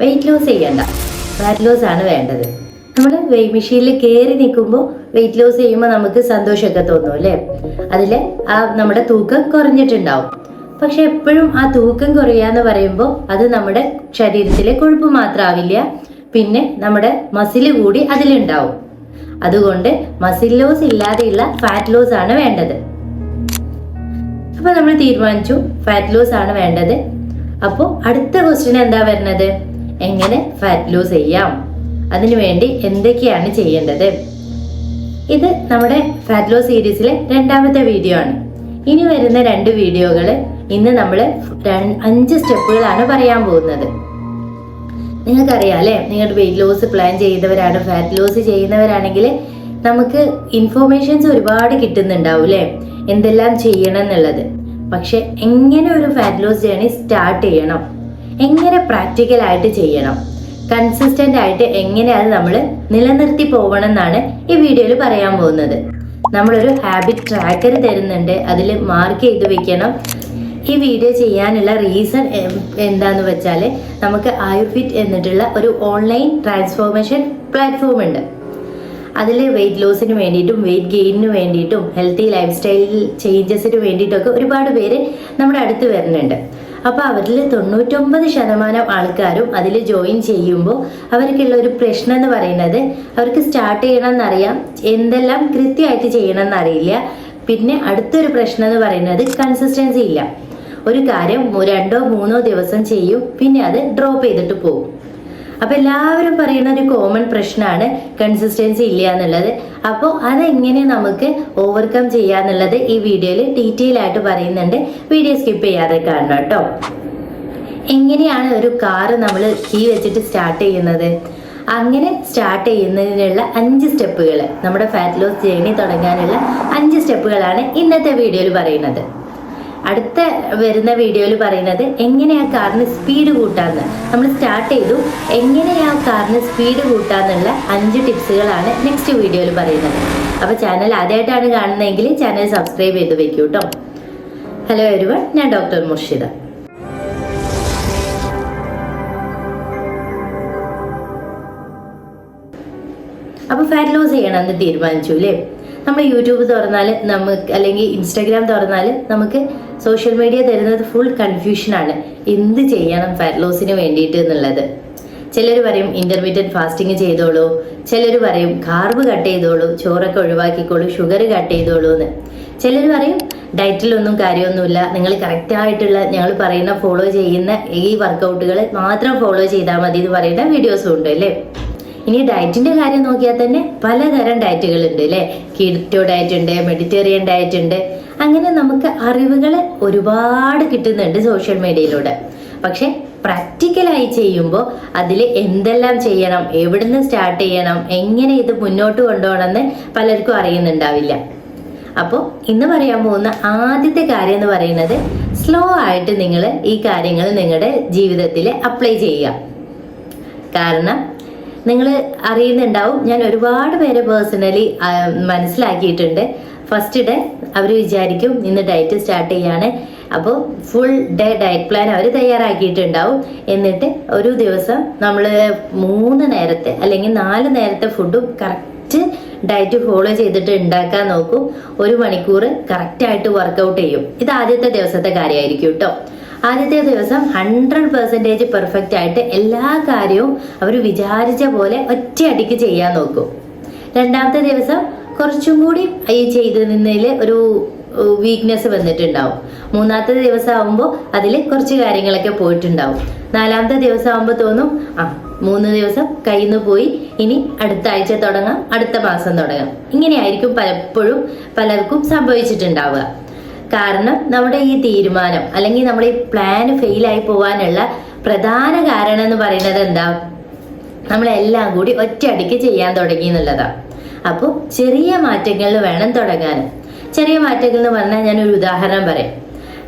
Weight loss ചെയ്യണ്ട, fat loss ആണ് വേണ്ടത്. നമ്മൾ വെയിറ്റ് മെഷീനിൽ കയറി നിൽക്കുമ്പോൾ വെയിറ്റ് ലോസ് ചെയ്യുമ്പോൾ നമുക്ക് സന്തോഷമൊക്കെ തോന്നും അല്ലേ? അതിൽ നമ്മുടെ തൂക്കം കുറഞ്ഞിട്ടുണ്ടാവും. പക്ഷെ എപ്പോഴും ആ തൂക്കം കുറയാന്ന് പറയുമ്പോൾ അത് നമ്മുടെ ശരീരത്തിലെ കൊഴുപ്പ് മാത്രമാവില്ല, പിന്നെ നമ്മുടെ മസില് കൂടി അതിലുണ്ടാവും. അതുകൊണ്ട് മസിൽ ലോസ് ഇല്ലാതെയുള്ള ഫാറ്റ് ലോസ് ആണ് വേണ്ടത്. അപ്പൊ നമ്മൾ തീരുമാനിച്ചു ഫാറ്റ് ലോസ് ആണ് വേണ്ടത്. അപ്പോൾ അടുത്ത ക്വസ്റ്റ്യൻ എന്താ വരുന്നത്? എങ്ങനെ ഫാറ്റ് ലോസ് ചെയ്യാം, അതിനുവേണ്ടി എന്തൊക്കെയാണ് ചെയ്യേണ്ടത്? ഇത് നമ്മുടെ ഫാറ്റ് ലോസ് സീരീസിലെ 2ാമത്തെ വീഡിയോ ആണ്. ഇനി വരുന്ന 2 വീഡിയോകൾ ഇന്ന് നമ്മൾ 5 സ്റ്റെപ്പുകളാണ് പറയാൻ പോകുന്നത്. നിങ്ങൾക്കറിയാം അല്ലേ, നിങ്ങൾ വെയിറ്റ് ലോസ് പ്ലാൻ ചെയ്തവരാണ്, ഫാറ്റ് ലോസ് ചെയ്യുന്നവരാണെങ്കിൽ നമുക്ക് ഇൻഫോർമേഷൻസ് ഒരുപാട് കിട്ടുന്നുണ്ടാവും അല്ലേ, എന്തെല്ലാം ചെയ്യണം എന്നുള്ളത്. പക്ഷെ എങ്ങനെ ഒരു ഫാറ്റ് ലോസ് ജേർണി സ്റ്റാർട്ട് ചെയ്യണം, എങ്ങനെ പ്രാക്ടിക്കലായിട്ട് ചെയ്യണം, കൺസിസ്റ്റന്റ് ആയിട്ട് എങ്ങനെ അത് നമ്മൾ നിലനിർത്തി പോകണം എന്നാണ് ഈ വീഡിയോയിൽ പറയാൻ പോകുന്നത്. നമ്മളൊരു ഹാബിറ്റ് ട്രാക്കർ തരുന്നുണ്ട്, അതിൽ മാർക്ക് ചെയ്ത് വെക്കണം. ഈ വീഡിയോ ചെയ്യാനുള്ള റീസൺ എന്താന്ന് വെച്ചാൽ നമുക്ക് ആയുർഫിറ്റ് എന്നിട്ടുള്ള ഒരു ഓൺലൈൻ ട്രാൻസ്ഫോർമേഷൻ പ്ലാറ്റ്ഫോം ഉണ്ട്. അതിൽ വെയിറ്റ് ലോസിന് വേണ്ടിയിട്ടും വെയിറ്റ് ഗെയിനിന് വേണ്ടിയിട്ടും ഹെൽത്തി ലൈഫ് സ്റ്റൈൽ ചേഞ്ചസിന് വേണ്ടിയിട്ടൊക്കെ ഒരുപാട് പേര് നമ്മുടെ അടുത്ത് വരുന്നുണ്ട്. അപ്പോൾ അവരിൽ 99% ആൾക്കാരും അതിൽ ജോയിൻ ചെയ്യുമ്പോൾ അവർക്കുള്ള ഒരു പ്രശ്നം എന്ന് പറയുന്നത് അവർക്ക് സ്റ്റാർട്ട് ചെയ്യണം എന്നറിയാം, എന്തെല്ലാം കൃത്യമായിട്ട് ചെയ്യണം എന്നറിയില്ല. പിന്നെ അടുത്തൊരു പ്രശ്നം എന്ന് പറയുന്നത് കൺസിസ്റ്റൻസി ഇല്ല. ഒരു കാര്യം 2-3 ദിവസം ചെയ്യും, പിന്നെ അത് ഡ്രോപ്പ് ചെയ്തിട്ട് പോകും. അപ്പൊ എല്ലാവരും പറയുന്ന ഒരു കോമൺ പ്രശ്നമാണ് കൺസിസ്റ്റൻസി ഇല്ല എന്നുള്ളത്. അപ്പോൾ അതെങ്ങനെ നമുക്ക് ഓവർകം ചെയ്യാന്നുള്ളത് ഈ വീഡിയോയിൽ ഡീറ്റെയിൽ ആയിട്ട് പറയുന്നുണ്ട്. വീഡിയോ സ്കിപ്പ് ചെയ്യാതെ കാണണം കേട്ടോ. എങ്ങനെയാണ് ഒരു കാറ് നമ്മൾ കീ വെച്ചിട്ട് സ്റ്റാർട്ട് ചെയ്യുന്നത്? അങ്ങനെ സ്റ്റാർട്ട് ചെയ്യുന്നതിനുള്ള 5 സ്റ്റെപ്പുകൾ, നമ്മുടെ ഫാറ്റ് ലോസ് ജേർണി തുടങ്ങാനുള്ള 5 സ്റ്റെപ്പുകളാണ് ഇന്നത്തെ വീഡിയോയിൽ പറയുന്നത്. അടുത്ത വരുന്ന വീഡിയോയിൽ പറയുന്നത് എങ്ങനെ ആ കാറിന് സ്പീഡ് കൂട്ടാന്ന്, നമ്മൾ സ്റ്റാർട്ട് ചെയ്തു എങ്ങനെ ആ കാറിന് സ്പീഡ് കൂട്ടാന്നുള്ള 5 ടിപ്സുകളാണ് നെക്സ്റ്റ് വീഡിയോയിൽ പറയുന്നത്. അപ്പോൾ ചാനൽ ആദ്യമായിട്ടാണ് കാണുന്നതെങ്കിൽ ചാനൽ സബ്സ്ക്രൈബ് ചെയ്ത് വെക്കൂ കേട്ടോ. ഹലോ എവരിവൺ, ഞാൻ ഡോക്ടർ മുർഷിദ. അപ്പോൾ ഫാറ്റ് ലോസ് ചെയ്യണമെന്ന് തീരുമാനിച്ചു അല്ലേ? നമ്മൾ യൂട്യൂബ് തുറന്നാൽ നമുക്ക്, അല്ലെങ്കിൽ ഇൻസ്റ്റാഗ്രാം തുറന്നാൽ നമുക്ക് സോഷ്യൽ മീഡിയ തരുന്നത് ഫുൾ കൺഫ്യൂഷനാണ്. എന്ത് ചെയ്യണം ഫാറ്റ് ലോസിന് വേണ്ടിയിട്ട് എന്നുള്ളത്. ചിലർ പറയും ഇന്റർമീഡിയറ്റ് ഫാസ്റ്റിംഗ് ചെയ്തോളൂ, ചിലർ പറയും കാർബ് കട്ട് ചെയ്തോളൂ, ചോറൊക്കെ ഒഴിവാക്കിക്കോളൂ, ഷുഗർ കട്ട് ചെയ്തോളൂ എന്ന്. ചിലർ പറയും ഡയറ്റിലൊന്നും കാര്യമൊന്നുമില്ല, നിങ്ങൾ കറക്റ്റായിട്ടുള്ള ഞങ്ങൾ പറയുന്ന ഫോളോ ചെയ്യുന്ന ഈ വർക്കൗട്ടുകൾ മാത്രം ഫോളോ ചെയ്താൽ മതി എന്ന് പറയുന്ന വീഡിയോസും ഉണ്ട് അല്ലേ? ഇനി ഡയറ്റിന്റെ കാര്യം നോക്കിയാൽ തന്നെ പലതരം ഡയറ്റുകൾ ഉണ്ട് അല്ലേ? കീറ്റോ ഡയറ്റ് ഉണ്ട്, മെഡിറ്റേറിയൻ ഡയറ്റ് ഉണ്ട്. അങ്ങനെ നമുക്ക് അറിവുകൾ ഒരുപാട് കിട്ടുന്നുണ്ട് സോഷ്യൽ മീഡിയയിലൂടെ. പക്ഷെ പ്രാക്ടിക്കലായി ചെയ്യുമ്പോൾ അതിൽ എന്തെല്ലാം ചെയ്യണം, എവിടുന്ന് സ്റ്റാർട്ട് ചെയ്യണം, എങ്ങനെ ഇത് മുന്നോട്ട് കൊണ്ടുപോകണമെന്ന് പലർക്കും അറിയുന്നുണ്ടാവില്ല. അപ്പോൾ ഇന്ന് പറയാൻ പോകുന്ന ആദ്യത്തെ കാര്യം എന്ന് പറയുന്നത് സ്ലോ ആയിട്ട് നിങ്ങൾ ഈ കാര്യങ്ങൾ നിങ്ങളുടെ ജീവിതത്തിൽ അപ്ലൈ ചെയ്യുക. കാരണം നിങ്ങൾ അറിയുന്നുണ്ടാവും, ഞാൻ ഒരുപാട് പേരെ പേഴ്സണലി മനസ്സിലാക്കിയിട്ടുണ്ട്. ഫസ്റ്റ് ഡേ അവർ വിചാരിക്കും ഇന്ന് ഡയറ്റ് സ്റ്റാർട്ട് ചെയ്യാണ്, അപ്പോൾ ഫുൾ ഡേ ഡയറ്റ് പ്ലാൻ അവർ തയ്യാറാക്കിയിട്ടുണ്ടാവും. എന്നിട്ട് ഒരു ദിവസം നമ്മൾ 3 നേരത്തെ അല്ലെങ്കിൽ 4 നേരത്തെ ഫുഡും കറക്റ്റ് ഡയറ്റ് ഫോളോ ചെയ്തിട്ട് ഉണ്ടാക്കാൻ നോക്കും. 1 മണിക്കൂർ കറക്റ്റായിട്ട് വർക്കൗട്ട് ചെയ്യും. ഇത് ആദ്യത്തെ ദിവസത്തെ കാര്യമായിരിക്കും കേട്ടോ. ആദ്യത്തെ ദിവസം 100% പെർഫെക്റ്റ് ആയിട്ട് എല്ലാ കാര്യവും അവർ വിചാരിച്ച പോലെ ഒറ്റയടിക്ക് ചെയ്യാൻ നോക്കും. 2ാമത്തെ ദിവസം കുറച്ചും കൂടി ഈ ചെയ്തതിൽ ഒരു വീക്ക്നെസ് വന്നിട്ടുണ്ടാവും. 3ാമത്തെ ദിവസം ആകുമ്പോൾ അതിൽ കുറച്ച് കാര്യങ്ങളൊക്കെ പോയിട്ടുണ്ടാവും. 4ാമത്തെ ദിവസം ആകുമ്പോൾ തോന്നും 3 ദിവസം കയ്യിൽ നിന്ന് പോയി, ഇനി അടുത്ത ആഴ്ച തുടങ്ങാം, അടുത്ത മാസം തുടങ്ങാം. ഇങ്ങനെയായിരിക്കും പലപ്പോഴും പലർക്കും സംഭവിച്ചിട്ടുണ്ടാവുക. കാരണം നമ്മുടെ ഈ തീരുമാനം അല്ലെങ്കിൽ നമ്മുടെ ഈ പ്ലാൻ ഫെയിലായി പോകാനുള്ള പ്രധാന കാരണം എന്ന് പറയുന്നത് എന്താ? നമ്മളെല്ലാം കൂടി ഒറ്റയടിക്ക് ചെയ്യാൻ തുടങ്ങി എന്നുള്ളതാണ്. അപ്പോൾ ചെറിയ മാറ്റങ്ങളിൽ വേണം തുടങ്ങാൻ. ചെറിയ മാറ്റങ്ങൾ എന്ന് പറഞ്ഞാൽ ഞാനൊരു ഉദാഹരണം പറയാം.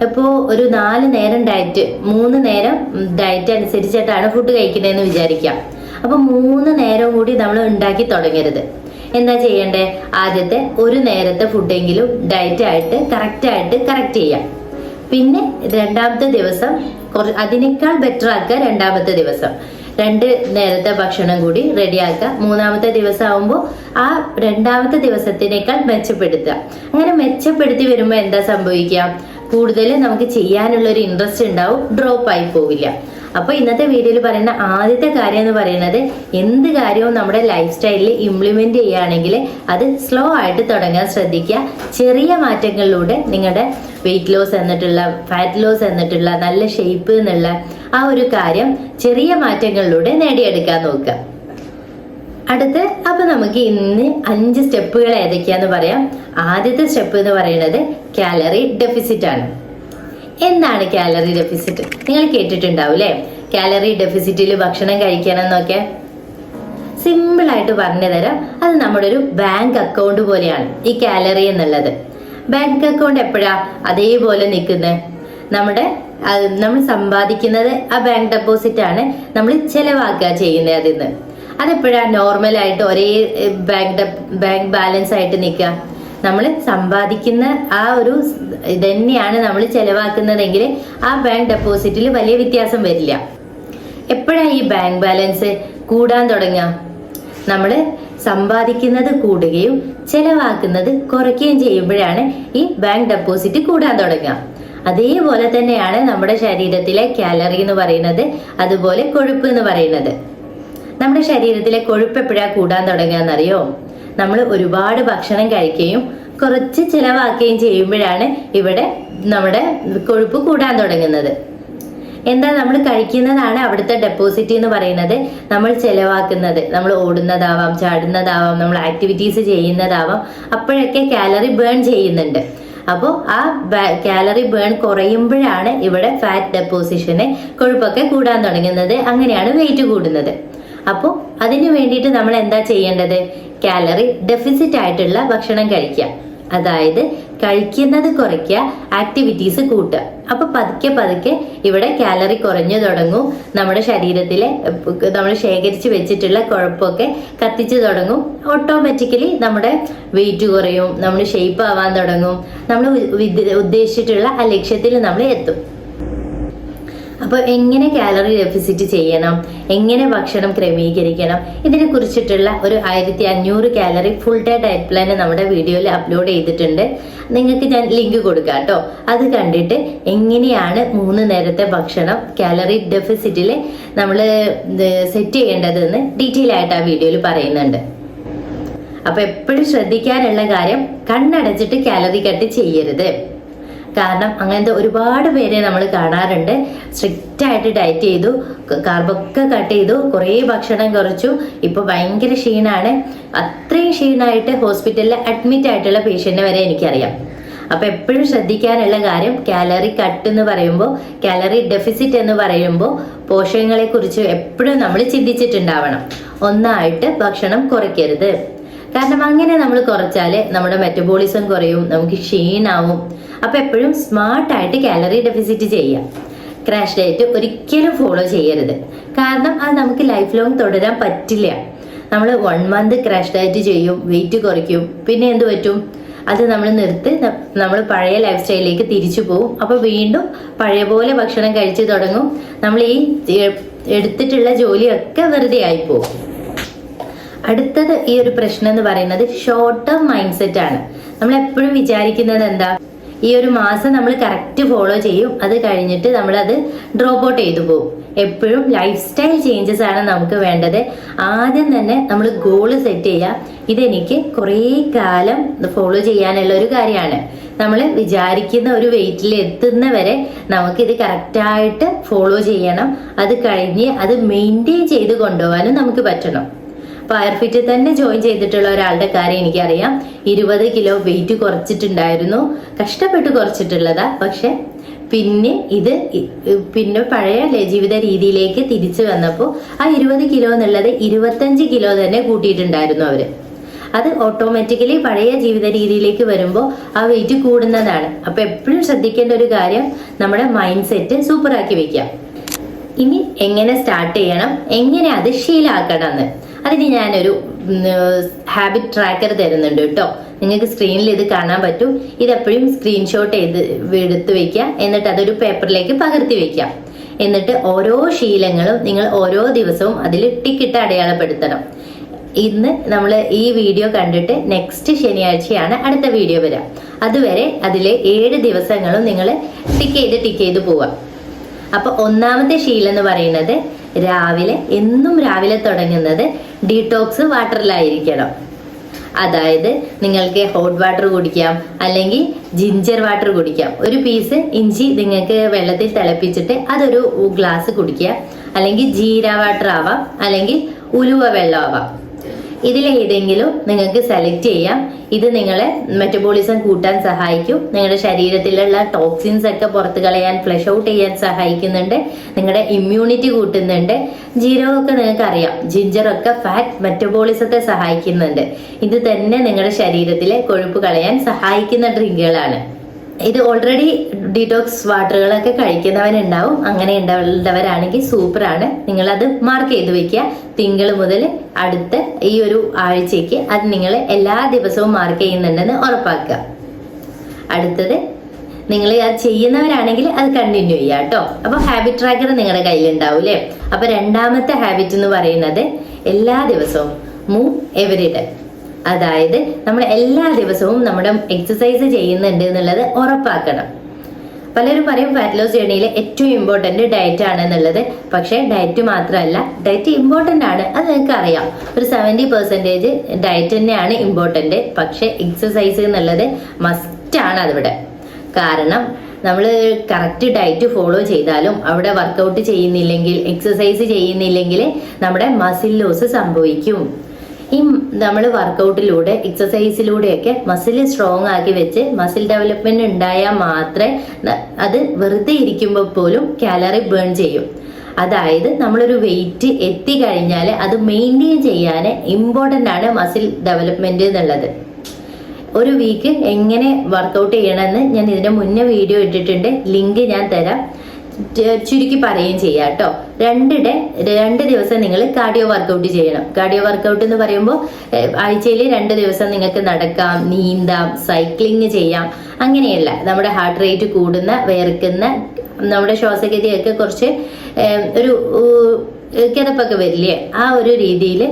ഇപ്പോൾ ഒരു 4 നേരം ഡയറ്റ്, 3 നേരം ഡയറ്റ് അനുസരിച്ചിട്ടാണ് ഫുഡ് കഴിക്കുന്നതെന്ന് വിചാരിക്കാം. അപ്പോൾ 3 നേരം കൂടി നമ്മൾ ഉണ്ടാക്കി തുടങ്ങരുത്. എന്താ ചെയ്യണ്ടേ? ആദ്യത്തെ 1 നേരത്തെ ഫുഡെങ്കിലും ഡയറ്റ് ആയിട്ട് കറക്റ്റ് ചെയ്യാം. പിന്നെ 2ാമത്തെ ദിവസം അതിനേക്കാൾ ബെറ്റർ ആക്കുക. 2ാമത്തെ ദിവസം 2 നേരത്തെ ഭക്ഷണം കൂടി റെഡിയാക്കുക. 3-ാമത്തെ ദിവസം ആവുമ്പോൾ ആ 2-ാമത്തെ ദിവസത്തിനേക്കാൾ മെച്ചപ്പെടുത്തുക. അങ്ങനെ മെച്ചപ്പെടുത്തി വരുമ്പോൾ എന്താ സംഭവിക്കുക, കൂടുതൽ നമുക്ക് ചെയ്യാനുള്ള ഒരു ഇൻട്രസ്റ്റ് ഉണ്ടാവും, ഡ്രോപ്പ് ആയി പോവില്ല. അപ്പൊ ഇന്നത്തെ വീഡിയോയിൽ പറയുന്ന ആദ്യത്തെ കാര്യം എന്ന് പറയുന്നത്, എന്ത് കാര്യവും നമ്മുടെ ലൈഫ് സ്റ്റൈലിൽ ഇംപ്ലിമെന്റ് ചെയ്യുകയാണെങ്കിൽ അത് സ്ലോ ആയിട്ട് തുടങ്ങാൻ ശ്രദ്ധിക്കുക. ചെറിയ മാറ്റങ്ങളിലൂടെ നിങ്ങളുടെ വെയിറ്റ് ലോസ് എന്നിട്ടുള്ള, ഫാറ്റ് ലോസ് എന്നിട്ടുള്ള, നല്ല ഷേപ്പ് എന്നുള്ള ആ ഒരു കാര്യം ചെറിയ മാറ്റങ്ങളിലൂടെ നേടിയെടുക്കാൻ നോക്കുക. അടുത്ത് അപ്പൊ നമുക്ക് ഇന്ന് 5 സ്റ്റെപ്പുകൾ ഏതൊക്കെയാന്ന് പറയാം. ആദ്യത്തെ സ്റ്റെപ്പ് എന്ന് പറയുന്നത് കാലറി ഡെഫിസിറ്റ് ആണ്. എന്താണ് കാലറി ഡെഫിസിറ്റ്? നിങ്ങൾ കേട്ടിട്ടുണ്ടാവും അല്ലെ, കാലറി ഡെഫിസിറ്റിൽ ഭക്ഷണം കഴിക്കണം എന്നൊക്കെ. സിമ്പിൾ ആയിട്ട് പറഞ്ഞു തരാം. അത് നമ്മുടെ ഒരു ബാങ്ക് അക്കൗണ്ട് പോലെയാണ് ഈ കാലറി എന്നുള്ളത്. ബാങ്ക് അക്കൗണ്ട് എപ്പോഴാ അതേപോലെ നിൽക്കുന്നത്? നമ്മൾ സമ്പാദിക്കുന്നത് ആ ബാങ്ക് ഡെപ്പോസിറ്റ് ആണ്, നമ്മൾ ചെലവാക്കുക ചെയ്യുന്നത് അതിന്ന്. അതെപ്പോഴാ നോർമലായിട്ട് ഒരേ ബാങ്ക് ബാലൻസ് ആയിട്ട് നിൽക്കുക? നമ്മൾ സമ്പാദിക്കുന്ന ആ ഒരു ഇതന്നെയാണ് നമ്മൾ ചെലവാക്കുന്നതെങ്കിൽ ആ ബാങ്ക് ഡെപ്പോസിറ്റിൽ വലിയ വ്യത്യാസം വരില്ല. എപ്പോഴാണ് ഈ ബാങ്ക് ബാലൻസ് കൂടാൻ തുടങ്ങുക? നമ്മൾ സമ്പാദിക്കുന്നത് കൂടുകയും ചെലവാക്കുന്നത് കുറയ്ക്കുകയും ചെയ്യുമ്പോഴാണ് ഈ ബാങ്ക് ഡെപ്പോസിറ്റ് കൂടാൻ തുടങ്ങുക. അതേപോലെ തന്നെയാണ് നമ്മുടെ ശരീരത്തിലെ കാലറി എന്ന് പറയുന്നത്, അതുപോലെ കൊഴുപ്പ് എന്ന് പറയുന്നത്. നമ്മുടെ ശരീരത്തിലെ കൊഴുപ്പ് എപ്പോഴാണ് കൂടാൻ തുടങ്ങുക എന്നറിയോ? നമ്മൾ ഒരുപാട് ഭക്ഷണം കഴിക്കുകയും കുറച്ച് ചിലവാക്കുകയും ചെയ്യുമ്പോഴാണ് ഇവിടെ നമ്മുടെ കൊഴുപ്പ് കൂടാൻ തുടങ്ങുന്നത്. എന്താ, നമ്മൾ കഴിക്കുന്നതാണ് അവിടുത്തെ ഡെപ്പോസിറ്റ് എന്ന് പറയുന്നത്. നമ്മൾ ചെലവാക്കുന്നത്, നമ്മൾ ഓടുന്നതാവാം, ചാടുന്നതാവാം, നമ്മൾ ആക്ടിവിറ്റീസ് ചെയ്യുന്നതാവാം, അപ്പോഴൊക്കെ കാലറി ബേൺ ചെയ്യുന്നുണ്ട്. അപ്പോൾ ആ കാലറി ബേൺ കുറയുമ്പോഴാണ് ഇവിടെ ഫാറ്റ് ഡെപ്പോസിഷന്, കൊഴുപ്പൊക്കെ കൂടാൻ തുടങ്ങുന്നത്. അങ്ങനെയാണ് വെയിറ്റ് കൂടുന്നത്. അപ്പോൾ അതിനു വേണ്ടിയിട്ട് നമ്മൾ എന്താ ചെയ്യേണ്ടത്? കാലറി ഡെഫിസിറ്റ് ആയിട്ടുള്ള ഭക്ഷണം കഴിക്കുക. അതായത് കഴിക്കുന്നത് കുറയ്ക്കുക, ആക്ടിവിറ്റീസ് കൂട്ടുക. അപ്പൊ പതുക്കെ ഇവിടെ കാലറി കുറഞ്ഞു തുടങ്ങും. നമ്മുടെ ശരീരത്തിലെ നമ്മൾ ശേഖരിച്ച് വെച്ചിട്ടുള്ള കൊഴുപ്പൊക്കെ കത്തിച്ചു തുടങ്ങും. ഓട്ടോമാറ്റിക്കലി നമ്മുടെ വെയിറ്റ് കുറയും, നമ്മൾ ഷേപ്പ് ആവാൻ തുടങ്ങും. നമ്മൾ ഉദ്ദേശിച്ചിട്ടുള്ള ആ ലക്ഷ്യത്തിൽ നമ്മൾ എത്തും. അപ്പൊ എങ്ങനെ കാലറി ഡെഫിസിറ്റ് ചെയ്യണം, എങ്ങനെ ഭക്ഷണം ക്രമീകരിക്കണം, ഇതിനെ കുറിച്ചിട്ടുള്ള ഒരു 1500 calorie full day diet plan നമ്മുടെ വീഡിയോയിൽ അപ്ലോഡ് ചെയ്തിട്ടുണ്ട്. നിങ്ങൾക്ക് ഞാൻ ലിങ്ക് കൊടുക്കാം കേട്ടോ. അത് കണ്ടിട്ട് എങ്ങനെയാണ് 3 നേരത്തെ ഭക്ഷണം കാലറി ഡെഫിസിറ്റിൽ നമ്മൾ സെറ്റ് ചെയ്യേണ്ടതെന്ന് ഡീറ്റെയിൽ ആയിട്ട് ആ വീഡിയോയിൽ പറയുന്നുണ്ട്. അപ്പൊ എപ്പോഴും ശ്രദ്ധിക്കാനുള്ള കാര്യം, കണ്ണടച്ചിട്ട് കാലറി കട്ട് ചെയ്യരുത്. കാരണം അങ്ങനത്തെ ഒരുപാട് പേരെ നമ്മൾ കാണാറുണ്ട്. സ്ട്രിക്റ്റ് ആയിട്ട് ഡയറ്റ് ചെയ്തു, കാർബൊക്കെ കട്ട് ചെയ്തു, കുറേ ഭക്ഷണം കുറച്ചു, ഇപ്പൊ ഭയങ്കര ക്ഷീണാണ്. അത്രയും ക്ഷീണമായിട്ട് ഹോസ്പിറ്റലിൽ അഡ്മിറ്റ് ആയിട്ടുള്ള പേഷ്യന്റിനെ വരെ എനിക്കറിയാം. അപ്പൊ എപ്പോഴും ശ്രദ്ധിക്കാനുള്ള കാര്യം, കാലറി കട്ട് എന്ന് പറയുമ്പോൾ, കാലറി ഡെഫിസിറ്റ് എന്ന് പറയുമ്പോൾ പോഷകങ്ങളെ കുറിച്ച് എപ്പോഴും നമ്മൾ ചിന്തിച്ചിട്ടുണ്ടാവണം. ഒന്നായിട്ട് ഭക്ഷണം കുറയ്ക്കരുത്. കാരണം അങ്ങനെ നമ്മൾ കുറച്ചാല് നമ്മുടെ മെറ്റബോളിസം കുറയും, നമുക്ക് ക്ഷീണാവും. അപ്പൊ എപ്പോഴും സ്മാർട്ടായിട്ട് കാലറി ഡെഫിസിറ്റ് ചെയ്യാം. ക്രാഷ് ഡയറ്റ് ഒരിക്കലും ഫോളോ ചെയ്യരുത്. കാരണം അത് നമുക്ക് ലൈഫ് ലോങ് തുടരാൻ പറ്റില്ല. നമ്മൾ 1 മന്ത് ക്രാഷ് ഡയറ്റ് ചെയ്യും, വെയിറ്റ് കുറയ്ക്കും, പിന്നെ എന്ത് പറ്റും? അത് നമ്മൾ നിർത്തി നമ്മൾ പഴയ ലൈഫ് സ്റ്റൈലിലേക്ക് തിരിച്ചു പോകും. അപ്പൊ വീണ്ടും പഴയ പോലെ ഭക്ഷണം കഴിച്ചു തുടങ്ങും. നമ്മൾ ഈ എടുത്തിട്ടുള്ള ജോലിയൊക്കെ വെറുതെ ആയി പോകും. അടുത്തത് ഈ ഒരു പ്രശ്നം എന്ന് പറയുന്നത് ഷോർട്ട് ടേം മൈൻഡ് സെറ്റ് ആണ്. നമ്മൾ എപ്പോഴും വിചാരിക്കുന്നത് എന്താ, ഈ ഒരു മാസം നമ്മൾ കറക്റ്റ് ഫോളോ ചെയ്യും, അത് കഴിഞ്ഞിട്ട് നമ്മളത് ഡ്രോപ്പ് ഔട്ട് ചെയ്തു പോകും. എപ്പോഴും ലൈഫ് സ്റ്റൈൽ ചേഞ്ചസ് ആണ് നമുക്ക് വേണ്ടത്. ആദ്യം തന്നെ നമ്മൾ ഗോള് സെറ്റ് ചെയ്യുക. ഇതെനിക്ക് കുറേ കാലം ഫോളോ ചെയ്യാനുള്ള ഒരു കാര്യമാണ്. നമ്മൾ വിചാരിക്കുന്ന ഒരു വെയിറ്റിൽ എത്തുന്നവരെ നമുക്കിത് കറക്റ്റായിട്ട് ഫോളോ ചെയ്യണം. അത് കഴിഞ്ഞ് അത് മെയിൻറ്റെയിൻ ചെയ്ത് കൊണ്ടുപോകാനും നമുക്ക് പറ്റണം. ഫയർ ഫിറ്റ് തന്നെ ജോയിൻ ചെയ്തിട്ടുള്ള ഒരാളുടെ കാര്യം എനിക്കറിയാം. 20 കിലോ വെയിറ്റ് കുറച്ചിട്ടുണ്ടായിരുന്നു, കഷ്ടപ്പെട്ട് കുറച്ചിട്ടുള്ളതാ. പക്ഷെ പിന്നെ പഴയ ജീവിത രീതിയിലേക്ക് തിരിച്ചു വന്നപ്പോൾ ആ 20 കിലോ എന്നുള്ളത് 25 കിലോ തന്നെ കൂട്ടിയിട്ടുണ്ടായിരുന്നു അവര്. അത് ഓട്ടോമാറ്റിക്കലി പഴയ ജീവിത രീതിയിലേക്ക് വരുമ്പോൾ ആ വെയിറ്റ് കൂടുന്നതാണ്. അപ്പൊ എപ്പോഴും ശ്രദ്ധിക്കേണ്ട ഒരു കാര്യം, നമ്മുടെ മൈൻഡ് സെറ്റ് സൂപ്പർ ആക്കി വെക്കാം. ഇനി എങ്ങനെ സ്റ്റാർട്ട് ചെയ്യണം, എങ്ങനെ അത് ശീലമാക്കണം എന്ന്, അതിന് ഞാനൊരു ഹാബിറ്റ് ട്രാക്കർ തരുന്നുണ്ട് കേട്ടോ. നിങ്ങൾക്ക് സ്ക്രീനിൽ ഇത് കാണാൻ പറ്റും. ഇതെപ്പോഴും സ്ക്രീൻഷോട്ട് എടുത്ത് വെക്കുക, എന്നിട്ട് അതൊരു പേപ്പറിലേക്ക് പകർത്തി വെക്കാം. എന്നിട്ട് ഓരോ ശീലങ്ങളും നിങ്ങൾ ഓരോ ദിവസവും അതിൽ ടിക്കിട്ട് അടയാളപ്പെടുത്തണം. ഇന്ന് നമ്മൾ ഈ വീഡിയോ കണ്ടിട്ട് നെക്സ്റ്റ് ശനിയാഴ്ചയാണ് അടുത്ത വീഡിയോ വരിക. അതുവരെ അതിലെ 7 ദിവസങ്ങളും നിങ്ങൾ ടിക്ക് ചെയ്ത് പോവാം. അപ്പൊ ഒന്നാമത്തെ ശീലം എന്ന് പറയുന്നത് എന്നും രാവിലെ തുടങ്ങുന്നത് ഡീടോക്സ് വാട്ടറിലായിരിക്കണം. അതായത് നിങ്ങൾക്ക് ഹോട്ട് വാട്ടർ കുടിക്കാം, അല്ലെങ്കിൽ ജിഞ്ചർ വാട്ടർ കുടിക്കാം. ഒരു പീസ് ഇഞ്ചി നിങ്ങൾക്ക് വെള്ളത്തിൽ തിളപ്പിച്ചിട്ട് അതൊരു ഗ്ലാസ് കുടിക്കുക. അല്ലെങ്കിൽ ജീര വാട്ടർ ആവാം, അല്ലെങ്കിൽ ഉലുവ വെള്ളം ആവാം. ഇതിലേതെങ്കിലും നിങ്ങൾക്ക് സെലക്ട് ചെയ്യാം. ഇത് നിങ്ങളെ മെറ്റബോളിസം കൂട്ടാൻ സഹായിക്കും. നിങ്ങളുടെ ശരീരത്തിലുള്ള ടോക്സിൻസ് ഒക്കെ പുറത്ത് കളയാൻ, ഫ്ലഷ് ഔട്ട് ചെയ്യാൻ സഹായിക്കുന്നുണ്ട്. നിങ്ങളുടെ ഇമ്മ്യൂണിറ്റി കൂട്ടുന്നുണ്ട്. ജീരകമൊക്കെ നിങ്ങൾക്ക് അറിയാം, ജിഞ്ചറൊക്കെ ഫാറ്റ് മെറ്റബോളിസത്തെ സഹായിക്കുന്നുണ്ട്. ഇത് തന്നെ നിങ്ങളുടെ ശരീരത്തിലെ കൊഴുപ്പ് കളയാൻ സഹായിക്കുന്ന ഡ്രിങ്കുകളാണ്. ഇത് ഓൾറെഡി ഡീടോക്സ് വാട്ടറുകളൊക്കെ കഴിക്കുന്നവരുണ്ടാവും. അങ്ങനെ ഉള്ളവരാണെങ്കിൽ സൂപ്പറാണ്. നിങ്ങളത് മാർക്ക് ചെയ്ത് വെക്കുക. തിങ്കൾ മുതൽ അടുത്ത ഈ ഒരു ആഴ്ചയ്ക്ക് അത് നിങ്ങൾ എല്ലാ ദിവസവും മാർക്ക് ചെയ്യുന്നുണ്ടെന്ന് ഉറപ്പാക്കുക. അടുത്തത് നിങ്ങൾ അത് ചെയ്യുന്നവരാണെങ്കിൽ അത് കണ്ടിന്യൂ ചെയ്യുക കേട്ടോ. അപ്പൊ ഹാബിറ്റ് ട്രാക്കർ നിങ്ങളുടെ കയ്യിലുണ്ടാവും അല്ലേ. അപ്പൊ രണ്ടാമത്തെ ഹാബിറ്റ് എന്ന് പറയുന്നത് എല്ലാ ദിവസവും മൂവ് എവറി ഡേ. അതായത് നമ്മൾ എല്ലാ ദിവസവും നമ്മുടെ എക്സസൈസ് ചെയ്യുന്നുണ്ട് എന്നുള്ളത് ഉറപ്പാക്കണം. പലരും പറയും ഫാറ്റ് ലോസ് ജേർണിയിലെ ഏറ്റവും ഇമ്പോർട്ടന്റ് ഡയറ്റ് ആണ് എന്നുള്ളത്. പക്ഷെ ഡയറ്റ് മാത്രമല്ല, ഡയറ്റ് ഇമ്പോർട്ടന്റ് ആണ്, അത് നിങ്ങൾക്ക് അറിയാം. ഒരു 70% ഡയറ്റ് തന്നെയാണ് ഇമ്പോർട്ടന്റ്. പക്ഷെ എക്സസൈസ് എന്നുള്ളത് മസ്റ്റ് ആണ് അതിവിടെ. കാരണം നമ്മൾ കറക്റ്റ് ഡയറ്റ് ഫോളോ ചെയ്താലും അവിടെ വർക്കൗട്ട് ചെയ്യുന്നില്ലെങ്കിൽ, എക്സസൈസ് ചെയ്യുന്നില്ലെങ്കിൽ നമ്മുടെ മസിൽ ലോസ് സംഭവിക്കും. ഈ നമ്മൾ വർക്കൗട്ടിലൂടെ എക്സസൈസിലൂടെയൊക്കെ മസിൽ സ്ട്രോങ് ആക്കി വെച്ച് മസിൽ ഡെവലപ്മെന്റ് ഉണ്ടായാൽ മാത്രമേ അത് വെറുതെ ഇരിക്കുമ്പോൾ പോലും കാലറി ബേൺ ചെയ്യും. അതായത് നമ്മളൊരു വെയിറ്റ് എത്തിക്കഴിഞ്ഞാൽ അത് മെയിൻറ്റെയിൻ ചെയ്യാൻ ഇമ്പോർട്ടൻ്റ് ആണ് മസിൽ ഡെവലപ്മെന്റ് എന്നുള്ളത്. ഒരു വീക്ക് എങ്ങനെ വർക്കൗട്ട് ചെയ്യണമെന്ന് ഞാൻ ഇതിന്റെ മുന്നേ വീഡിയോ ഇട്ടിട്ടുണ്ട്. ലിങ്ക് ഞാൻ തരാം. ചുരുക്കി പറയുകയും ചെയ്യാം കേട്ടോ. 2 ദിവസം നിങ്ങൾ കാർഡിയോ വർക്കൗട്ട് ചെയ്യണം. കാർഡിയോ വർക്കൗട്ട് എന്ന് പറയുമ്പോൾ ആഴ്ചയിൽ 2 ദിവസം നിങ്ങൾക്ക് നടക്കാം, നീന്താം, സൈക്ലിങ് ചെയ്യാം. അങ്ങനെയല്ല, നമ്മുടെ ഹാർട്ട് റേറ്റ് കൂടുന്ന, വേർക്കുന്ന, നമ്മുടെ ശ്വാസഗതിയൊക്കെ കുറച്ച് ഒരു കിതപ്പൊക്കെ വരില്ലേ, ആ ഒരു രീതിയിൽ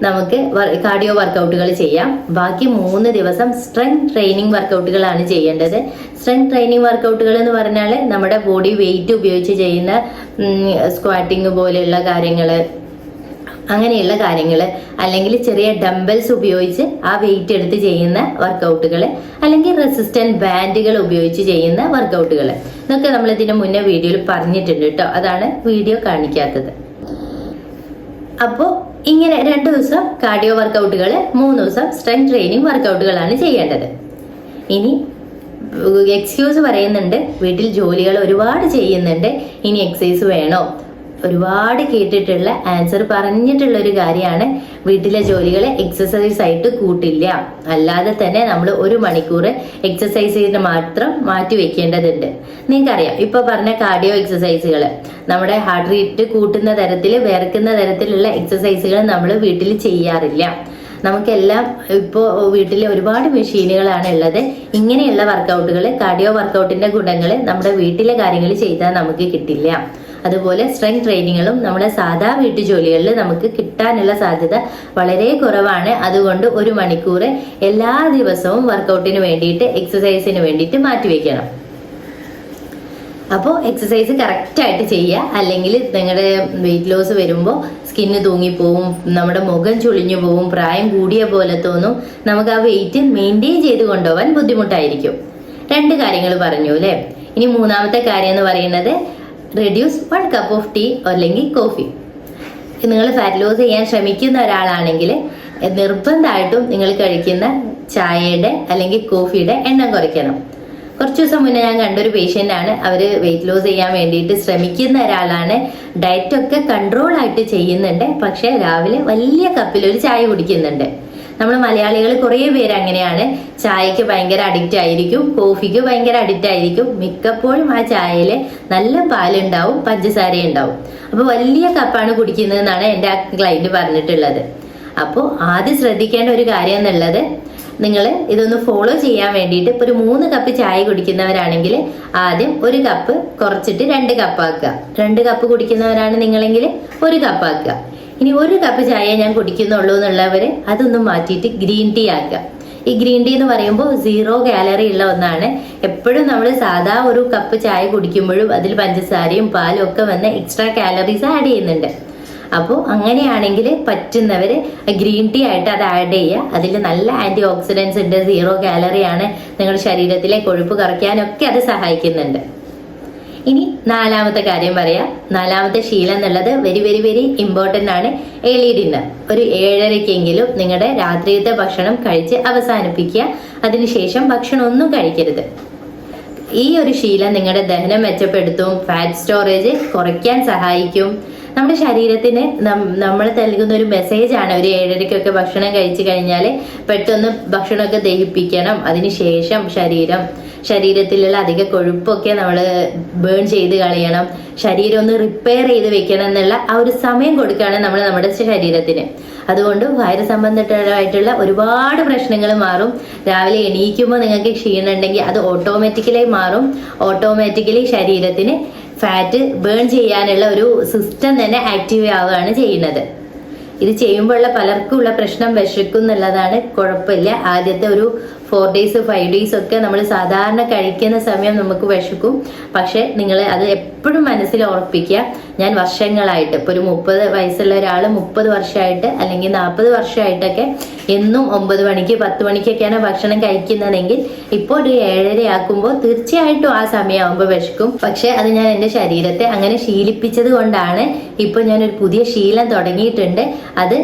നമുക്ക് കാർഡിയോ വർക്കൗട്ടുകൾ ചെയ്യാം. ബാക്കി 3 ദിവസം സ്ട്രെങ്ത് ട്രെയിനിങ് വർക്കൗട്ടുകളാണ് ചെയ്യേണ്ടത്. സ്ട്രെങ്ത് ട്രെയിനിങ് വർക്കൗട്ടുകൾ എന്ന് പറഞ്ഞാൽ നമ്മുടെ ബോഡി വെയിറ്റ് ഉപയോഗിച്ച് ചെയ്യുന്ന സ്ക്വാറ്റിംഗ് പോലെയുള്ള കാര്യങ്ങൾ, അങ്ങനെയുള്ള കാര്യങ്ങൾ, അല്ലെങ്കിൽ ചെറിയ ഡംബൽസ് ഉപയോഗിച്ച് ആ വെയിറ്റ് എടുത്ത് ചെയ്യുന്ന വർക്കൗട്ടുകൾ, അല്ലെങ്കിൽ റെസിസ്റ്റന്റ് ബാൻഡുകൾ ഉപയോഗിച്ച് ചെയ്യുന്ന വർക്കൗട്ടുകൾ. ഇതൊക്കെ നമ്മൾ ഇതിന് മുന്നേ വീഡിയോയിൽ പറഞ്ഞിട്ടുണ്ട് കേട്ടോ. അതാണ് വീഡിയോ കാണിക്കാത്തത്. അപ്പോൾ ഇങ്ങനെ 2 ദിവസം കാർഡിയോ വർക്കൗട്ടുകൾ, 3 ദിവസം സ്ട്രെങ്ത് ട്രെയിനിങ് വർക്കൗട്ടുകളാണ് ചെയ്യേണ്ടത്. ഇനി എക്സ്ക്യൂസ് പറയുന്നുണ്ട്, വീട്ടിൽ ജോലികൾ ഒരുപാട് ചെയ്യുന്നുണ്ട്, ഇനി എക്സസൈസ് വേണോ? ഒരുപാട് കേട്ടിട്ടുള്ള ആൻസർ പറഞ്ഞിട്ടുള്ള ഒരു കാര്യമാണ്, വീട്ടിലെ ജോലികളെ എക്സസൈസ് ആയിട്ട് കൂട്ടില്ല. അല്ലാതെ തന്നെ നമ്മൾ 1 മണിക്കൂർ എക്സസൈസിന് മാത്രം മാറ്റി വെക്കേണ്ടതുണ്ട്. നിങ്ങൾക്കറിയാം, ഇപ്പൊ പറഞ്ഞ കാർഡിയോ എക്സസൈസുകൾ, നമ്മുടെ ഹാർട്ട് റേറ്റ് കൂട്ടുന്ന തരത്തിൽ, വേർക്കുന്ന തരത്തിലുള്ള എക്സസൈസുകൾ നമ്മൾ വീട്ടിൽ ചെയ്യാറില്ല. നമുക്കെല്ലാം ഇപ്പോൾ വീട്ടിൽ ഒരുപാട് മെഷീനുകളാണ് ഉള്ളത്. ഇങ്ങനെയുള്ള വർക്കൗട്ടുകൾ, കാർഡിയോ വർക്കൗട്ടിന്റെ ഗുണങ്ങൾ നമ്മുടെ വീട്ടിലെ കാര്യങ്ങൾ ചെയ്താൽ നമുക്ക് കിട്ടില്ല. അതുപോലെ സ്ട്രെങ്ത് ട്രെയിനിങ്ങുകളും നമ്മുടെ സാധാ വീട്ടു ജോലികളിൽ നമുക്ക് കിട്ടാനുള്ള സാധ്യത വളരെ കുറവാണ്. അതുകൊണ്ട് 1 മണിക്കൂർ എല്ലാ ദിവസവും വർക്കൗട്ടിന് വേണ്ടിയിട്ട്, എക്സസൈസിന് വേണ്ടിയിട്ട് മാറ്റിവെക്കണം. അപ്പോൾ എക്സസൈസ് കറക്റ്റായിട്ട് ചെയ്യുക. അല്ലെങ്കിൽ നിങ്ങളുടെ വെയിറ്റ് ലോസ് വരുമ്പോൾ സ്കിന്ന് തൂങ്ങിപ്പോവും, നമ്മുടെ മുഖം ചുളിഞ്ഞു പോവും, പ്രായം കൂടിയ പോലെ തോന്നും. നമുക്ക് ആ വെയിറ്റ് മെയിൻറ്റെയിൻ ചെയ്ത് കൊണ്ടുപോകാൻ ബുദ്ധിമുട്ടായിരിക്കും. 2 കാര്യങ്ങൾ പറഞ്ഞു അല്ലേ. ഇനി 3ാമത്തെ കാര്യം എന്ന് പറയുന്നത് റെഡ്യൂസ് 1 കപ്പ് ഓഫ് ടീ അല്ലെങ്കിൽ കോഫി. നിങ്ങൾ ഫാറ്റ് ലോസ് ചെയ്യാൻ ശ്രമിക്കുന്ന ഒരാളാണെങ്കിൽ നിർബന്ധമായിട്ടും നിങ്ങൾ കഴിക്കുന്ന ചായയുടെ അല്ലെങ്കിൽ കോഫിയുടെ എണ്ണം കുറയ്ക്കണം. കുറച്ച് ദിവസം മുന്നേ ഞാൻ കണ്ടൊരു പേഷ്യൻ്റ് ആണ്. അവർ വെയിറ്റ് ലോസ് ചെയ്യാൻ വേണ്ടിയിട്ട് ശ്രമിക്കുന്ന ഒരാളാണ്. ഡയറ്റൊക്കെ കൺട്രോൾ ആയിട്ട് ചെയ്യുന്നുണ്ട്, പക്ഷെ രാവിലെ വലിയ കപ്പിൽ ഒരു ചായ കുടിക്കുന്നുണ്ട്. നമ്മൾ മലയാളികൾ കുറേ പേര് അങ്ങനെയാണ്. ചായക്ക് ഭയങ്കര അഡിക്റ്റ് ആയിരിക്കും, കോഫിക്ക് ഭയങ്കര അഡിക്റ്റ് ആയിരിക്കും. മിക്കപ്പോഴും ആ ചായയിൽ നല്ല പാലുണ്ടാവും, പഞ്ചസാര ഉണ്ടാവും. അപ്പൊ വലിയ കപ്പാണ് കുടിക്കുന്നതെന്നാണ് എൻ്റെ ആ ക്ലൈന്റ് പറഞ്ഞിട്ടുള്ളത്. അപ്പോൾ ആദ്യം ശ്രദ്ധിക്കേണ്ട ഒരു കാര്യം എന്നുള്ളത്, നിങ്ങൾ ഇതൊന്ന് ഫോളോ ചെയ്യാൻ വേണ്ടിയിട്ട് ഇപ്പോൾ ഒരു 3 കപ്പ് ചായ കുടിക്കുന്നവരാണെങ്കിൽ ആദ്യം 1 കപ്പ് കുറച്ചിട്ട് 2 കപ്പ് ആക്കുക. 2 കപ്പ് കുടിക്കുന്നവരാണ് നിങ്ങളെങ്കിൽ 1 കപ്പ് ആക്കുക. ഇനി 1 കപ്പ് ചായ ഞാൻ കുടിക്കുന്നുള്ളൂ എന്നുള്ളവർ അതൊന്നും മാറ്റിയിട്ട് ഗ്രീൻ ടീ ആക്കുക. ഈ ഗ്രീൻ ടീ എന്ന് പറയുമ്പോൾ 0 കാലറി ഉള്ള ഒന്നാണ്. എപ്പോഴും നമ്മൾ സാധാ ഒരു കപ്പ് ചായ കുടിക്കുമ്പോഴും അതിൽ പഞ്ചസാരയും പാലും ഒക്കെ വന്ന് എക്സ്ട്രാ കാലറീസ് ആഡ് ചെയ്യുന്നുണ്ട്. അപ്പോൾ അങ്ങനെയാണെങ്കിൽ പറ്റുന്നവർ ഗ്രീൻ ടീ ആയിട്ട് അത് ആഡ് ചെയ്യുക. അതിൽ നല്ല ആന്റി ഓക്സിഡൻസ് ഉണ്ട്, 0 കാലറി ആണ്, നിങ്ങളുടെ ശരീരത്തിലെ കൊഴുപ്പ് കുറയ്ക്കാനൊക്കെ അത് സഹായിക്കുന്നുണ്ട്. ഇനി 4ാമത്തെ കാര്യം പറയാം. 4ാമത്തെ ശീലം എന്നുള്ളത് വെരി വെരി വെരി ഇമ്പോർട്ടൻ്റ് ആണ്. Early dinner. ഒരു 7:30-ക്കെങ്കിലും നിങ്ങളുടെ രാത്രിയത്തെ ഭക്ഷണം കഴിച്ച് അവസാനിപ്പിക്കുക. അതിനുശേഷം ഭക്ഷണം ഒന്നും കഴിക്കരുത്. ഈ ഒരു ശീലം നിങ്ങളുടെ ദഹനം മെച്ചപ്പെടുത്തും, ഫാറ്റ് സ്റ്റോറേജ് കുറയ്ക്കാൻ സഹായിക്കും. നമ്മുടെ ശരീരത്തിന് നമ്മൾ നൽകുന്ന ഒരു മെസ്സേജാണ്. ഒരു 7:30-ക്കൊക്കെ ഭക്ഷണം കഴിച്ചു കഴിഞ്ഞാൽ പെട്ടെന്ന് ഭക്ഷണമൊക്കെ ദഹിപ്പിക്കണം. അതിനുശേഷം ശരീരത്തിലുള്ള അധിക കൊഴുപ്പൊക്കെ നമ്മൾ ബേൺ ചെയ്ത് കളയണം. ശരീരം ഒന്ന് റിപ്പയർ ചെയ്ത് വെക്കണം എന്നുള്ള ആ ഒരു സമയം കൊടുക്കുകയാണ് നമ്മൾ നമ്മുടെ ശരീരത്തിന്. അതുകൊണ്ട് വയറ് സംബന്ധമായിട്ടുള്ള ഒരുപാട് പ്രശ്നങ്ങൾ മാറും. രാവിലെ എണീക്കുമ്പോൾ നിങ്ങൾക്ക് ക്ഷീണം ഉണ്ടെങ്കിൽ അത് ഓട്ടോമാറ്റിക്കലി മാറും. ഓട്ടോമാറ്റിക്കലി ശരീരത്തിന് ഫാറ്റ് ബേൺ ചെയ്യാനുള്ള ഒരു സിസ്റ്റം തന്നെ ആക്റ്റീവ് ആവുകയാണ് ചെയ്യുന്നത്. ഇത് ചെയ്യുമ്പോഴുള്ള പലർക്കും ഉള്ള പ്രശ്നം വിശക്കും എന്നുള്ളതാണ്. കുഴപ്പമില്ല, ആദ്യത്തെ ഒരു 4 days 5 days ഒക്കെ നമ്മൾ സാധാരണ കഴിക്കുന്ന സമയം നമുക്ക് വിശക്കും. പക്ഷെ നിങ്ങൾ അത് എപ്പോഴും മനസ്സിൽ ഓർപ്പിക്കുക. ഞാൻ വർഷങ്ങളായിട്ട് ഇപ്പോൾ ഒരു 30 വയസ്സുള്ള ഒരാൾ 30 വർഷമായിട്ട് അല്ലെങ്കിൽ 40 വർഷമായിട്ടൊക്കെ എന്നും 9 മണിക്ക് 10 മണിക്കൊക്കെയാണ് ഭക്ഷണം കഴിക്കുന്നതെങ്കിൽ ഇപ്പോൾ ഒരു 7:30 ആക്കുമ്പോൾ തീർച്ചയായിട്ടും ആ സമയമാകുമ്പോൾ വിശക്കും. പക്ഷെ അത് ഞാൻ എൻ്റെ ശരീരത്തെ അങ്ങനെ ശീലിപ്പിച്ചത് കൊണ്ടാണ് ഇപ്പോൾ ഞാനൊരു പുതിയ ശീലം തുടങ്ങിയിട്ടുണ്ട്. അത്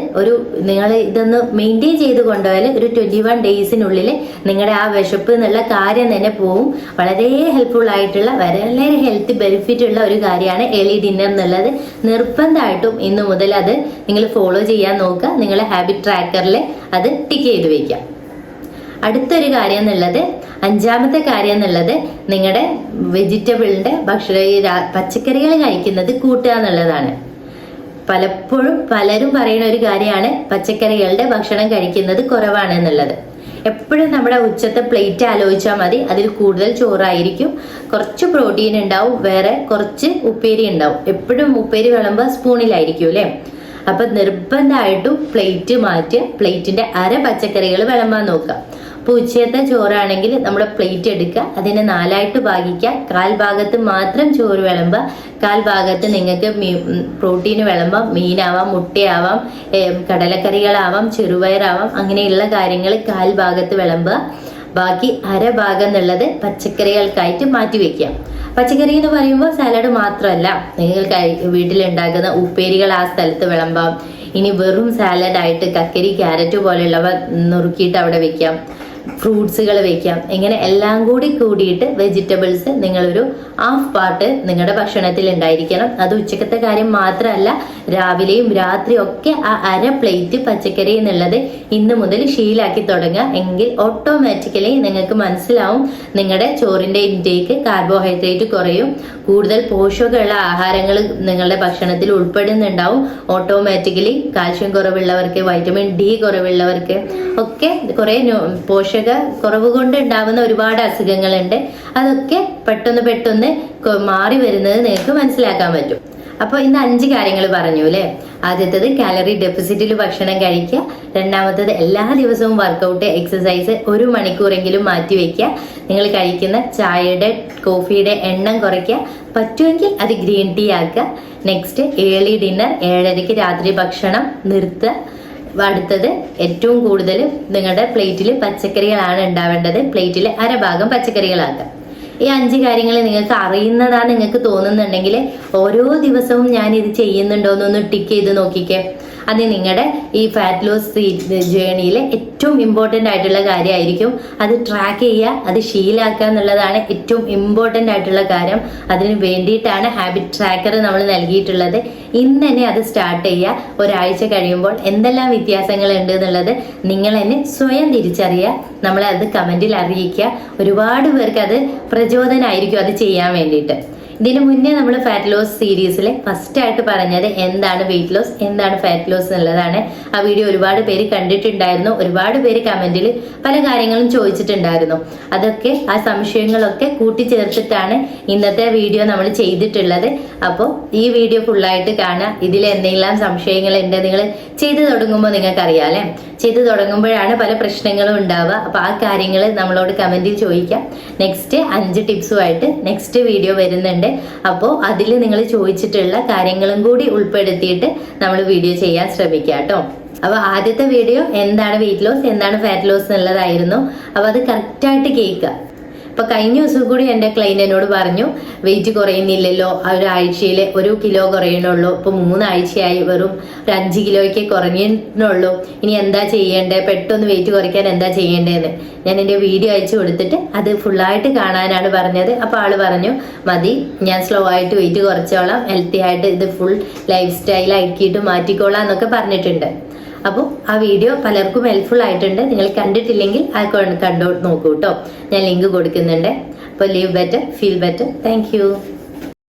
നിങ്ങൾ ഇതൊന്ന് മെയിൻറ്റെയിൻ ചെയ്ത് കൊണ്ടുപോയാൽ ഒരു 21 daysനുള്ളിൽ നിങ്ങളുടെ ആ വിശപ്പ് എന്നുള്ള കാര്യം തന്നെ പോവും. വളരെ ഹെൽപ്ഫുൾ ആയിട്ടുള്ള വളരെ ഹെൽത്ത് ബെനിഫിറ്റ് ഉള്ള ഒരു കാര്യമാണ് ഏർലി ഡിന്നർ എന്നുള്ളത്. നിർബന്ധമായിട്ടും ഇന്ന് മുതൽ അത് നിങ്ങൾ ഫോളോ ചെയ്യാൻ നോക്കുക. നിങ്ങളെ ഹാബിറ്റ് ട്രാക്കറിൽ അത് ടിക്ക് ചെയ്ത് വയ്ക്കാം. അടുത്തൊരു കാര്യം എന്നുള്ളത്, 5ാമത്തെ കാര്യം എന്നുള്ളത്, നിങ്ങളുടെ വെജിറ്റബിളിന്റെ പച്ചക്കറികൾ കഴിക്കുന്നത് കൂട്ടുക എന്നുള്ളതാണ്. പലപ്പോഴും പലരും പറയുന്ന ഒരു കാര്യമാണ് പച്ചക്കറികളുടെ ഭക്ഷണം കഴിക്കുന്നത് കുറവാണ് എന്നുള്ളത്. എപ്പോഴും നമ്മുടെ ഉച്ചത്തെ പ്ലേറ്റ് ആലോചിച്ചാൽ മതി. അതിൽ കൂടുതൽ ചോറായിരിക്കും, കുറച്ച് പ്രോട്ടീൻ ഉണ്ടാവും, വേറെ കുറച്ച് ഉപ്പേരി ഉണ്ടാവും. എപ്പോഴും ഉപ്പേരി വിളമ്പുക സ്പൂണിലായിരിക്കും അല്ലേ. അപ്പൊ നിർബന്ധമായിട്ടും പ്ലേറ്റ് മാറ്റുക. പ്ലേറ്റിന്റെ അര പച്ചക്കറികൾ വിളമ്പാൻ നോക്കുക. അപ്പോൾ ഉച്ചയത്തെ ചോറാണെങ്കിൽ നമ്മുടെ പ്ലേറ്റ് എടുക്കുക, അതിനെ 4ആയിട്ട് ഭാഗിക്കുക. 1/4 ഭാഗത്ത് മാത്രം ചോറ് വിളമ്പുക, 1/4 ഭാഗത്ത് നിങ്ങൾക്ക് പ്രോട്ടീന് വിളമ്പാം. മീനാവാം, മുട്ടയാവാം, കടലക്കറികളാവാം, ചെറുപയറാവാം, അങ്ങനെയുള്ള കാര്യങ്ങൾ 1/4 ഭാഗത്ത് വിളമ്പുക. ബാക്കി അര ഭാഗം എന്നുള്ളത് പച്ചക്കറികൾക്കായിട്ട് മാറ്റി വെക്കുക. പച്ചക്കറി എന്ന് പറയുമ്പോൾ സാലഡ് മാത്രമല്ല, നിങ്ങൾക്ക് വീട്ടിലുണ്ടാക്കുന്ന ഉപ്പേരികൾ ആ സ്ഥലത്ത് വിളമ്പാം. ഇനി വെറും സാലഡായിട്ട് കക്കരി, ക്യാരറ്റ് പോലെയുള്ളവ നുറുക്കിയിട്ട് അവിടെ വെക്കാം. ഫ്രൂട്ട്സുകൾ വെക്കാം. ഇങ്ങനെ എല്ലാം കൂടിയിട്ട് വെജിറ്റബിൾസ് നിങ്ങളൊരു 1/2 പാർട്ട് നിങ്ങളുടെ ഭക്ഷണത്തിൽ ഉണ്ടായിരിക്കണം. അത് ഉച്ചക്കത്തെ കാര്യം മാത്രമല്ല, രാവിലെയും രാത്രിയും ഒക്കെ ആ അര പ്ലേറ്റ് പച്ചക്കറി എന്നുള്ളത് ഇന്ന് മുതൽ ശീലാക്കി തുടങ്ങുക. എങ്കിൽ ഓട്ടോമാറ്റിക്കലി നിങ്ങൾക്ക് മനസ്സിലാവും നിങ്ങളുടെ ചോറിന്റെ ഇൻടേക്ക്, കാർബോഹൈഡ്രേറ്റ് കുറയും, കൂടുതൽ പോഷകമുള്ള ആഹാരങ്ങൾ നിങ്ങളുടെ ഭക്ഷണത്തിൽ ഉൾപ്പെടുന്നുണ്ടാവും. ഓട്ടോമാറ്റിക്കലി കാൽഷ്യം കുറവുള്ളവർക്ക്, വൈറ്റമിൻ ഡി കുറവുള്ളവർക്ക് ഒക്കെ കുറെ പോഷക കുറവ് കൊണ്ട് ഉണ്ടാവുന്ന ഒരുപാട് അസുഖങ്ങളുണ്ട്. അതൊക്കെ പെട്ടെന്ന് മാറി വരുന്നത് നിങ്ങൾക്ക് മനസ്സിലാക്കാൻ പറ്റും. അപ്പോൾ ഇന്ന് 5 കാര്യങ്ങൾ പറഞ്ഞു അല്ലേ. ആദ്യത്തേത് കാലറി ഡെഫിസിറ്റിൽ ഭക്ഷണം കഴിക്കുക. 2ാമത്തേത് എല്ലാ ദിവസവും വർക്കൗട്ട്, എക്സസൈസ് 1 മണിക്കൂറെങ്കിലും മാറ്റി വെക്കുക. നിങ്ങൾ കഴിക്കുന്ന ചായയുടെ, കോഫിയുടെ എണ്ണം കുറയ്ക്കുക. പറ്റുമെങ്കിൽ അത് ഗ്രീൻ ടീ ആക്കുക. നെക്സ്റ്റ് ഏർലി ഡിന്നർ, 7:30-ക്ക് രാത്രി ഭക്ഷണം നിർത്തുക. അടുത്തത് ഏറ്റവും കൂടുതൽ നിങ്ങളുടെ പ്ലേറ്റിൽ പച്ചക്കറികളാണ് ഉണ്ടാവേണ്ടത്. പ്ലേറ്റിൽ അര ഭാഗം പച്ചക്കറികളാക്കുക. ഈ 5 കാര്യങ്ങൾ നിങ്ങൾക്ക് അറിയുന്നതാ നിങ്ങൾക്ക് തോന്നുന്നുണ്ടെങ്കിൽ ഓരോ ദിവസവും ഞാൻ ഇത് ചെയ്യുന്നുണ്ടോന്നൊന്ന് ടിക്ക് ചെയ്ത് നോക്കിക്കേ. അത് നിങ്ങളുടെ ഈ ഫാറ്റ് ലോസ് ജേണിയിലെ ഏറ്റവും ഇമ്പോർട്ടൻ്റ് ആയിട്ടുള്ള കാര്യമായിരിക്കും. അത് ട്രാക്ക് ചെയ്യുക, അത് ശീലാക്കുക എന്നുള്ളതാണ് ഏറ്റവും ഇമ്പോർട്ടൻ്റ് ആയിട്ടുള്ള കാര്യം. അതിന് വേണ്ടിയിട്ടാണ് ഹാബിറ്റ് ട്രാക്കർ നമ്മൾ നൽകിയിട്ടുള്ളത്. ഇന്ന് തന്നെ അത് സ്റ്റാർട്ട് ചെയ്യുക. ഒരാഴ്ച കഴിയുമ്പോൾ എന്തെല്ലാം വ്യത്യാസങ്ങൾ ഉണ്ട് എന്നുള്ളത് നിങ്ങൾ തന്നെ സ്വയം തിരിച്ചറിയുക. നമ്മളെ അത് കമൻറ്റിൽ അറിയിക്കുക. ഒരുപാട് പേർക്ക് അത് പ്രചോദനമായിരിക്കും അത് ചെയ്യാൻ വേണ്ടിയിട്ട്. ഇതിനു മുന്നേ നമ്മൾ ഫാറ്റ് ലോസ് സീരീസിലെ ഫസ്റ്റ് ആയിട്ട് പറഞ്ഞത് എന്താണ് വെയിറ്റ് ലോസ്, എന്താണ് ഫാറ്റ് ലോസ് എന്നുള്ളതാണ്. ആ വീഡിയോ ഒരുപാട് പേര് കണ്ടിട്ടുണ്ടായിരുന്നു. ഒരുപാട് പേര് കമന്റിൽ പല കാര്യങ്ങളും ചോദിച്ചിട്ടുണ്ടായിരുന്നു. അതൊക്കെ ആ സംശയങ്ങളൊക്കെ കൂട്ടിച്ചേർത്തിട്ടാണ് ഇന്നത്തെ വീഡിയോ നമ്മൾ ചെയ്തിട്ടുള്ളത്. അപ്പോൾ ഈ വീഡിയോ ഫുള്ളായിട്ട് കാണാം. ഇതിൽ എന്തെങ്കിലും സംശയങ്ങൾ ഉണ്ട്, നിങ്ങൾ ചെയ്തു തുടങ്ങുമ്പോൾ നിങ്ങൾക്ക് അറിയാം അല്ലെ, ചെയ്തു തുടങ്ങുമ്പോഴാണ് പല പ്രശ്നങ്ങളും ഉണ്ടാവുക. അപ്പൊ ആ കാര്യങ്ങൾ നമ്മളോട് കമന്റിൽ ചോദിക്കാം. നെക്സ്റ്റ് 5 ടിപ്സുമായിട്ട് നെക്സ്റ്റ് വീഡിയോ വരുന്നുണ്ട്. അപ്പോൾ അതിൽ നിങ്ങൾ ചോദിച്ചിട്ടുള്ള കാര്യങ്ങളും കൂടി ഉൾപ്പെടുത്തിയിട്ട് നമ്മൾ വീഡിയോ ചെയ്യാൻ ശ്രമിക്കാം കേട്ടോ. അപ്പൊ ആദ്യത്തെ വീഡിയോ എന്താണ് വെയിറ്റ് ലോസ്, എന്താണ് ഫാറ്റ് ലോസ് എന്നുള്ളതായിരുന്നു. അപ്പൊ അത് കറക്റ്റായിട്ട് കേൾക്കുക. അപ്പൊ കഴിഞ്ഞ ദിവസം കൂടി എന്റെ ക്ലൈന്റ് എന്നോട് പറഞ്ഞു, വെയിറ്റ് കുറയുന്നില്ലല്ലോ, ഒരാഴ്ചയിൽ 1 കിലോ കുറയണുള്ളൂ, ഇപ്പൊ 3 ആഴ്ചയായി വെറും 5 കിലോയ്ക്ക് കുറഞ്ഞിട്ടുള്ളൂ, ഇനി എന്താ ചെയ്യേണ്ടത്, പെട്ടെന്ന് വെയിറ്റ് കുറയ്ക്കാൻ എന്താ ചെയ്യേണ്ടതെന്ന് ഞാൻ എന്റെ വീഡിയോ അയച്ചു കൊടുത്തിട്ട് അത് ഫുള്ളായിട്ട് കാണാനാണ് പറഞ്ഞത്. അപ്പൊ ആള് പറഞ്ഞു മതി, ഞാൻ സ്ലോ ആയിട്ട് വെയിറ്റ് കുറച്ചോളാം, ഹെൽത്തി ആയിട്ട് ഇത് ഫുൾ ലൈഫ് സ്റ്റൈൽ ആക്കിയിട്ട് മാറ്റിക്കോളാം എന്നൊക്കെ പറഞ്ഞിട്ടുണ്ട്. അപ്പോൾ ആ വീഡിയോ പലർക്കും ഹെൽപ്ഫുൾ ആയിട്ടുണ്ട്. നിങ്ങൾ കണ്ടിട്ടില്ലെങ്കിൽ ആ കണ്ടോ നോക്കൂ കേട്ടോ, ഞാൻ ലിങ്ക് കൊടുക്കുന്നുണ്ട്. അപ്പോൾ live better, feel better. Thank